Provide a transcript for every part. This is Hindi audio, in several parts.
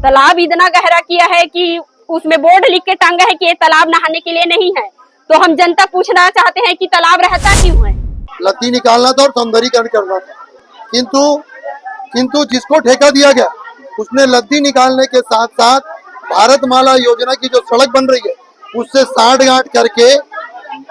तालाब इतना गहरा किया है कि उसमें बोर्ड लिख के टांगा है कि ये तालाब नहाने के लिए नहीं है। तो हम जनता पूछना चाहते हैं कि तालाब रहता क्यों है। लत्ती निकालना था और सौंदर्यीकरण करना था, किंतु जिसको ठेका दिया गया उसने लद्दी निकालने के साथ साथ भारतमाला योजना की जो सड़क बन रही है उससे साठ-गांठ करके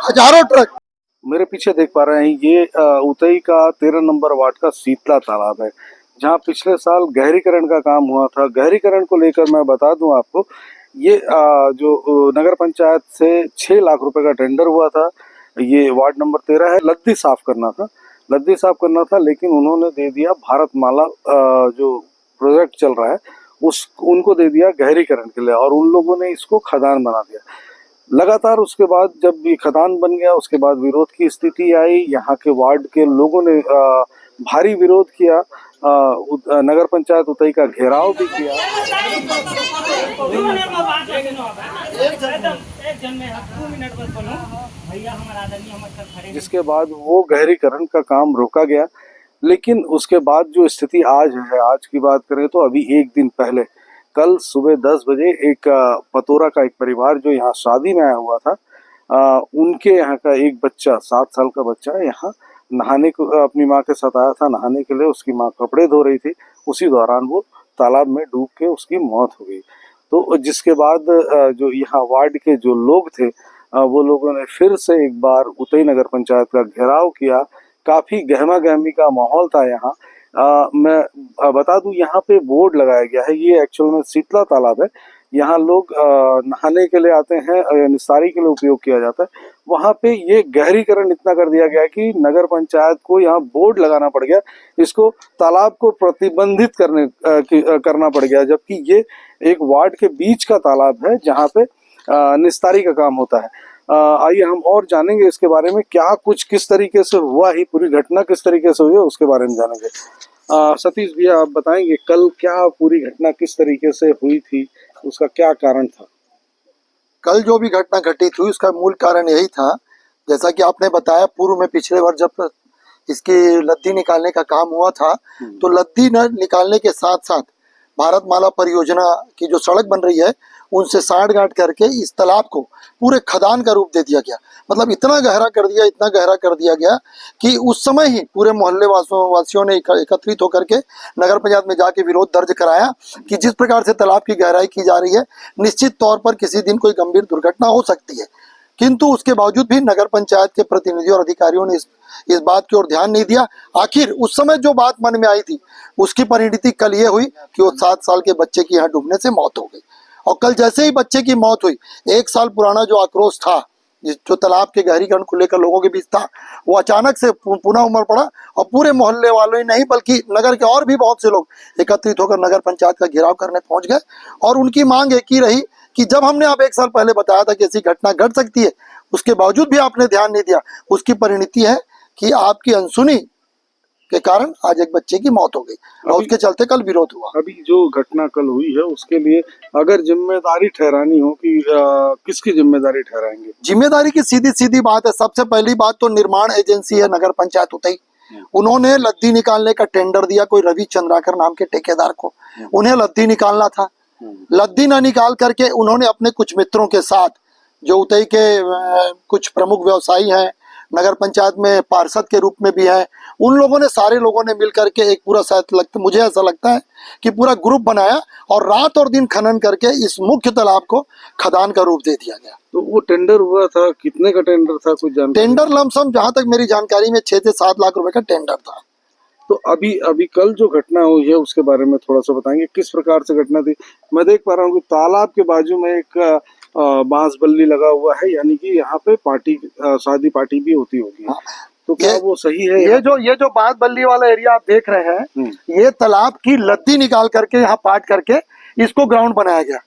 हजारों ट्रक। मेरे पीछे देख पा रहे हैं ये उतई का 13 नंबर वार्ड का शीतला तालाब है, जहां पिछले साल गहरीकरण का काम हुआ था। गहरीकरण को लेकर मैं बता दूं आपको, ये जो नगर पंचायत से 6 लाख रुपए का टेंडर हुआ था। ये वार्ड नंबर 13 है। लद्दी साफ करना था, लेकिन उन्होंने दे दिया भारतमाला जो प्रोजेक्ट चल रहा है उनको दे दिया गहरीकरण के लिए, और उन लोगों ने इसको खदान बना दिया। लगातार उसके बाद जब ये खदान बन गया उसके बाद विरोध की स्थिति आई। यहाँ के वार्ड के लोगों ने भारी विरोध किया, नगर पंचायत उतई का घेराव भी किया। जिसके बाद वो गहरीकरण का काम रोका गया। लेकिन उसके बाद जो स्थिति आज है, आज की बात करें तो अभी एक दिन पहले कल सुबह 10 बजे एक पतोरा का एक परिवार जो यहाँ शादी में आया हुआ था, उनके यहाँ का एक बच्चा 7 साल का बच्चा यहाँ नहाने को अपनी माँ के साथ आया था नहाने के लिए। उसकी माँ कपड़े धो रही थी, उसी दौरान वो तालाब में डूब के उसकी मौत हो गई। तो जिसके बाद जो यहाँ वार्ड के जो लोग थे वो लोगों ने फिर से एक बार उतई नगर पंचायत का घेराव किया। काफी गहमा गहमी का माहौल था यहाँ। मैं बता दूं यहाँ पे बोर्ड लगाया गया है। ये एक्चुअल में शीतला तालाब है। यहाँ लोग नहाने के लिए आते हैं, निस्तारी के लिए उपयोग किया जाता है। वहाँ पे ये गहरीकरण इतना कर दिया गया कि नगर पंचायत को यहाँ बोर्ड लगाना पड़ गया, इसको तालाब को प्रतिबंधित करना पड़ गया, जबकि ये एक वार्ड के बीच का तालाब है जहाँ पे निस्तारी का काम होता है। आइए हम और जानेंगे इसके बारे में, क्या कुछ किस तरीके से हुआ, ही पूरी घटना किस तरीके से हुई है उसके बारे में जानेंगे। सतीश भैया आप बताएंगे कल क्या पूरी घटना किस तरीके से हुई थी, उसका क्या कारण था? कल जो भी घटना घटी थी उसका मूल कारण यही था, जैसा कि आपने बताया, पूर्व में पिछले वर्ष जब इसकी लद्दी निकालने का काम हुआ था तो लद्दी निकालने के साथ साथ भारतमाला परियोजना की जो सड़क बन रही है उनसे साठ-गांठ करके इस तालाब को पूरे खदान का रूप दे दिया गया। मतलब इतना गहरा कर दिया गया कि उस समय ही पूरे मोहल्ले वासियों ने एकत्रित होकर के नगर पंचायत में जाके विरोध दर्ज कराया कि जिस प्रकार से तालाब की गहराई की जा रही है निश्चित तौर पर किसी दिन कोई गंभीर दुर्घटना हो सकती है। किंतु उसके बावजूद भी नगर पंचायत के प्रतिनिधियों और अधिकारियों ने इस बात की ओर ध्यान नहीं दिया। आखिर उस समय जो बात मन में आई थी उसकी परिणति कल ये हुई कि वो 7 साल के बच्चे की यहाँ डूबने से मौत हो गई। और कल जैसे ही बच्चे की मौत हुई, 1 साल पुराना जो आक्रोश था, जो तालाब के गहरीकरण को लेकर लोगों के बीच था, वो अचानक से पुनः उमड़ पड़ा और पूरे मोहल्ले वालों ही नहीं बल्कि नगर के और भी बहुत से लोग एकत्रित होकर नगर पंचायत का घेराव करने पहुंच गए। और उनकी मांग एक ही रही कि जब हमने अब 1 साल पहले बताया था कि ऐसी घटना घट सकती है, उसके बावजूद भी आपने ध्यान नहीं दिया। उसकी परिणति है कि आपकी अनसुनी के कारण आज एक बच्चे की मौत हो गई और उसके चलते कल विरोध हुआ। अभी जो घटना कल हुई है उसके लिए अगर जिम्मेदारी ठहरानी हो कि किसकी जिम्मेदारी ठहराएंगे? जिम्मेदारी की सीधी सीधी बात है। सबसे पहली बात तो निर्माण एजेंसी है नगर पंचायत उतई, उन्होंने लद्दी निकालने का टेंडर दिया कोई रवि चंद्राकर नाम के ठेकेदार को। उन्हें लद्दी निकालना था, लद्दी न निकाल करके उन्होंने अपने कुछ मित्रों के साथ, जो उतई के कुछ प्रमुख व्यवसायी हैं, नगर पंचायत में पार्षद के रूप में भी हैं, उन लोगों ने, सारे लोगों ने मिल करके एक पूरा मुझे ऐसा लगता है कि पूरा ग्रुप बनाया और रात और दिन खनन करके इस मुख्य तालाब को खदान का रूप दे दिया गया। तो वो टेंडर हुआ था, कितने का टेंडर था कुछ जानकारी? टेंडर लमसम जहां तक मेरी जानकारी में 6 से 7 लाख रुपए का टेंडर था। तो अभी कल जो घटना हुई है उसके बारे में थोड़ा सा बताएंगे, किस प्रकार से घटना थी? मैं देख पा रहा हूँ कि तालाब के बाजू में एक बांस बल्ली लगा हुआ है, यानी कि यहाँ पे शादी पार्टी भी होती होगी। तो क्या वो सही है? ये जो बांस बल्ली वाला एरिया आप देख रहे हैं, ये तालाब की लद्दी निकाल करके यहाँ पाट करके इसको ग्राउंड बनाया गया।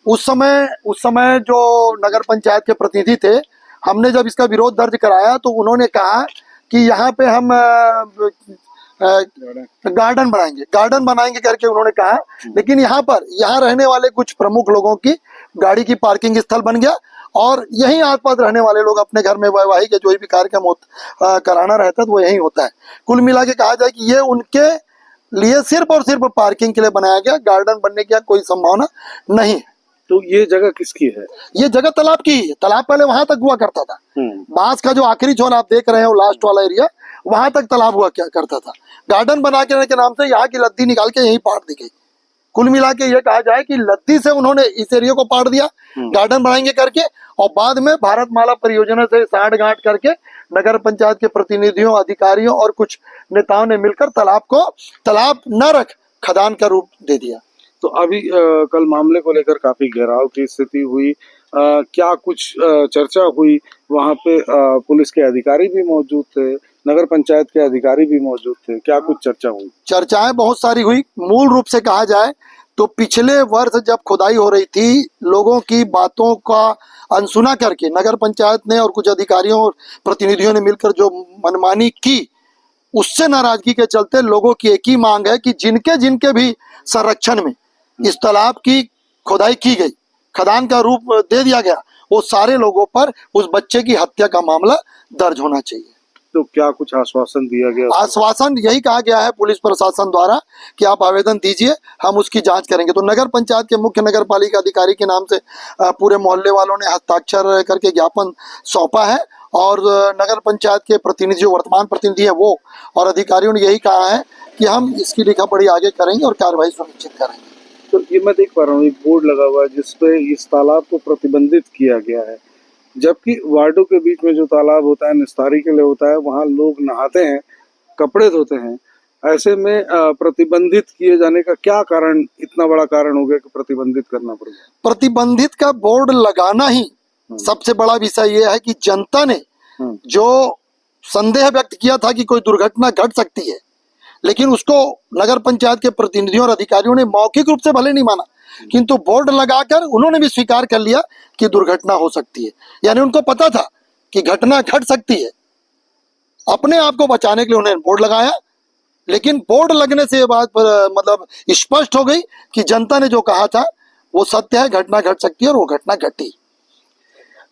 उस समय जो नगर पंचायत के प्रतिनिधि थे, हमने जब इसका विरोध दर्ज कराया तो उन्होंने कहा कि यहाँ पे हम गार्डन बनाएंगे करके उन्होंने कहा। लेकिन यहाँ रहने वाले कुछ प्रमुख लोगों की गाड़ी की पार्किंग स्थल बन गया और यहीं आसपास रहने वाले लोग अपने घर में वैवाहिक जो भी कार्यक्रम कराना रहता है तो वो यहीं होता है। कुल मिला के कहा जाए कि ये उनके लिए सिर्फ और सिर्फ पार्किंग के लिए बनाया गया, गार्डन बनने की कोई संभावना नहीं है। तो ये जगह किसकी है? ये जगह तालाब की ही है। तालाब पहले वहां तक हुआ करता था, बांस का जो आखिरी छोर आप देख रहे हैं वो लास्ट वाला एरिया, वहां तक तालाब हुआ क्या करता था। गार्डन बना के नाम से यहाँ की लद्दी निकाल के यहीं पाड़ दी गई। कुल मिला के ये कहा जाए कि लद्दी से उन्होंने इस एरिया को पाड़ दिया गार्डन बनाएंगे करके, और बाद में भारतमाला परियोजना से साठ गांठ करके नगर पंचायत के प्रतिनिधियों, अधिकारियों और कुछ नेताओं ने मिलकर तालाब को तालाब न रख खदान का रूप दे दिया। तो अभी कल मामले को लेकर काफी घेराव की स्थिति हुई, क्या कुछ चर्चा हुई? वहां पे पुलिस के अधिकारी भी मौजूद थे, नगर पंचायत के अधिकारी भी मौजूद थे, क्या कुछ चर्चा हुई? चर्चाएं बहुत सारी हुई। मूल रूप से कहा जाए तो पिछले वर्ष जब खुदाई हो रही थी, लोगों की बातों का अनसुना करके नगर पंचायत ने और कुछ अधिकारियों और प्रतिनिधियों ने मिलकर जो मनमानी की, उससे नाराजगी के चलते लोगों की एक ही मांग है कि जिनके जिनके भी संरक्षण में इस तालाब की खुदाई की गई, खदान का रूप दे दिया गया, वो सारे लोगों पर उस बच्चे की हत्या का मामला दर्ज होना चाहिए। तो क्या कुछ आश्वासन दिया गया? आश्वासन यही कहा गया है पुलिस प्रशासन द्वारा कि आप आवेदन दीजिए, हम उसकी जांच करेंगे। तो नगर पंचायत के मुख्य नगर पालिका अधिकारी के नाम से पूरे मोहल्ले वालों ने हस्ताक्षर करके ज्ञापन सौंपा है, और नगर पंचायत के प्रतिनिधि जो वर्तमान प्रतिनिधि है वो और अधिकारियों ने यही कहा है कि हम इसकी लिखा पढ़ी आगे करेंगे और कार्रवाई सुनिश्चित करेंगे। तो ये मैं देख पा रहा हूँ एक बोर्ड लगा हुआ है जिसपे इस तालाब को प्रतिबंधित किया गया है, जबकि वार्डों के बीच में जो तालाब होता है निस्तारी के लिए होता है, वहाँ लोग नहाते हैं, कपड़े धोते हैं। ऐसे में प्रतिबंधित किए जाने का क्या कारण, इतना बड़ा कारण हो गया कि प्रतिबंधित करना पड़ गया? प्रतिबंधित का बोर्ड लगाना ही सबसे बड़ा विषय ये है कि जनता ने जो संदेह व्यक्त किया था कि कोई दुर्घटना घट सकती है, लेकिन उसको नगर पंचायत के प्रतिनिधियों और अधिकारियों ने मौखिक रूप से भले नहीं माना, किंतु बोर्ड लगाकर उन्होंने भी स्वीकार कर लिया कि दुर्घटना हो सकती है। यानी उनको पता था कि घटना घट सकती है, अपने आप को बचाने के लिए उन्होंने बोर्ड लगाया। लेकिन बोर्ड लगने से ये बात मतलब स्पष्ट हो गई कि जनता ने जो कहा था वो सत्य है, घटना घट सकती है, और वो घटना घटी।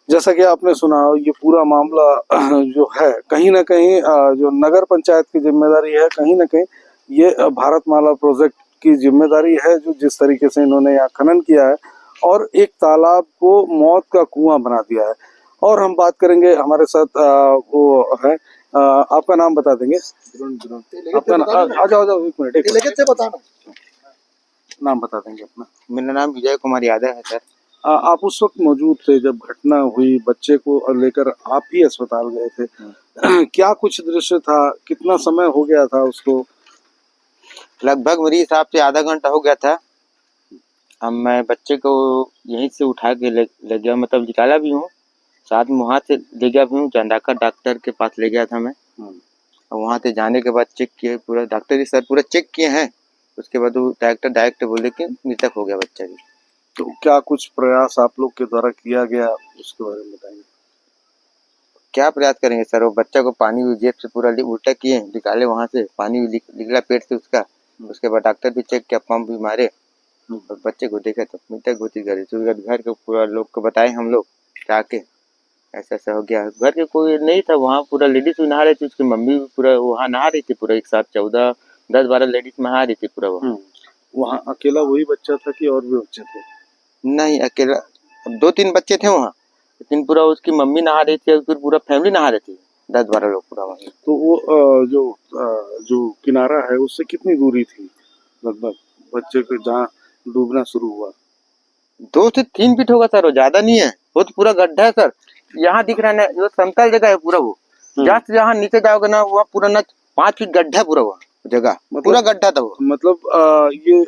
जैसा कि आपने सुना, ये पूरा मामला जो है कहीं ना कहीं जो नगर पंचायत की जिम्मेदारी है, कहीं ना कहीं ये भारतमाला प्रोजेक्ट की जिम्मेदारी है, जो जिस तरीके से इन्होंने यहाँ खनन किया है और एक तालाब को मौत का कुआं बना दिया है। और हम बात करेंगे, हमारे साथ वो है, आपका नाम बता देंगे? आपका आ जाओ एक मिनट, नाम बता देंगे अपना? मेरा नाम विजय कुमार यादव है सर। आप उस वक्त मौजूद थे जब घटना हुई, बच्चे को लेकर आप ही अस्पताल गए थे, क्या कुछ दृश्य था, कितना समय हो गया था उसको? लगभग मेरे हिसाब से आधा घंटा हो गया था। अब मैं बच्चे को यहीं से उठा के ले गया, मतलब निकाला भी हूँ, साथ में वहाँ से ले गया भी हूँ, चंदाकर डॉक्टर के पास ले गया था मैं। और वहाँ से जाने के बाद चेक किए, पूरा डॉक्टर ही सर पूरा चेक किए हैं। उसके बाद वो डॉक्टर डायरेक्ट बोले कि मृतक हो गया बच्चा भी। तो क्या कुछ प्रयास आप लोग के द्वारा किया गया, उसके बारे में बताइए। क्या प्रयास करेंगे सर, वो बच्चा को पानी जेब से पूरा उल्टा किए, निकाले वहाँ से, पानी निकला पेट से उसका। उसके बाद डॉक्टर भी चेक किया, पंप भी मारे, और बच्चे को देखे तो मृतक घोषित करे। तो घर के पूरा लोग को बताए हम लोग जाके, ऐसा ऐसा हो गया। घर के कोई नहीं था वहाँ, पूरा लेडीज भी नहा रही थी, उसकी मम्मी भी पूरा वहाँ नहा रही थी, पूरा एक साथ 10-12 लेडीज नहा रही थी पूरा वहाँ। अकेला वही बच्चा था कि और भी बच्चे थे? नहीं, अकेला 2-3 बच्चे थे वहाँ, लेकिन पूरा उसकी मम्मी नहा रही थी, फिर पूरा फैमिली नहा रही थी, 10-12 लोग पूरा वहाँ। तो वो जो किनारा है उससे कितनी दूरी थी लगभग बच्चे को जहाँ डूबना शुरू हुआ? 2 से 3 फीट होगा सर, वो ज्यादा नहीं है। वो तो पूरा गड्ढा है सर, यहाँ दिख रहा है ना, जो समतल जगह है पूरा, वो जहाँ नीचे जाओगे ना वहाँ पूरा ना 5 फीट गड्ढा है पूरा, वो जगह पूरा गड्ढा था वो। मतलब ये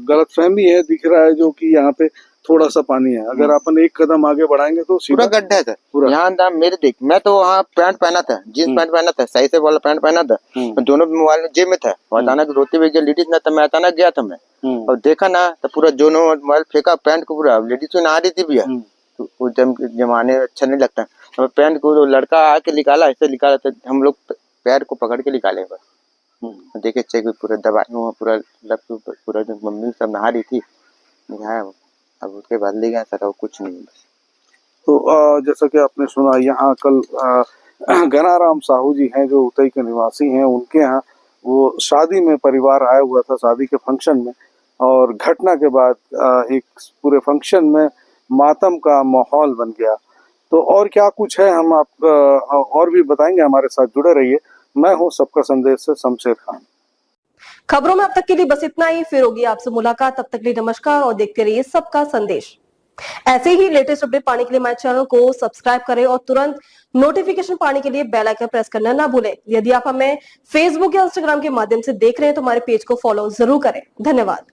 गलतफहमी है, दिख रहा है जो कि यहाँ पे थोड़ा सा पानी है, अगर अपन एक कदम आगे बढ़ाएंगे तो पूरा गड्ढा है सर। यहाँ ना मेरे देख, मैं तो वहाँ पैंट पहना था, जींस पैंट पहना था, सही से वाला पैंट पहना था, दोनों मोबाइल जेब में था। अचानक रोते हुए गया, लेडीज ना था, मैं अचानक गया था मैं, और देखा ना तो पूरा दोनों मोबाइल फेंका, पैंट को पूरा, लेडीज में नहा रही थी भैया। तो उस जमाने अच्छा नहीं लगता, तो पैंट को लड़का आके निकाला, ऐसे निकाला तो हम लोग पैर को पकड़ के निकाले बस। देखे चेक भी पूरा दबाई हुआ, पूरा जो मम्मी सब नहा रही थी, अब उसके बाद ले गया सर, कुछ नहीं। तो जैसा कि आपने सुना, यहाँ कल घनाराम साहू जी हैं जो उतई के निवासी हैं, उनके यहाँ वो शादी में परिवार आया हुआ था, शादी के फंक्शन में, और घटना के बाद एक पूरे फंक्शन में मातम का माहौल बन गया। तो और क्या कुछ है हम आप और भी बताएंगे, हमारे साथ जुड़े रहिए। मैं हूं सबका संदेश से शमशेर खान। खबरों में अब तक के लिए बस इतना ही, फिर होगी आपसे मुलाकात, तब तक के लिए नमस्कार और देखते रहिए सबका संदेश। ऐसे ही लेटेस्ट अपडेट पाने के लिए हमारे चैनल को सब्सक्राइब करें और तुरंत नोटिफिकेशन पाने के लिए बेल आइकन प्रेस करना ना भूलें। यदि आप हमें फेसबुक या इंस्टाग्राम के माध्यम से देख रहे हैं तो हमारे पेज को फॉलो जरूर करें। धन्यवाद।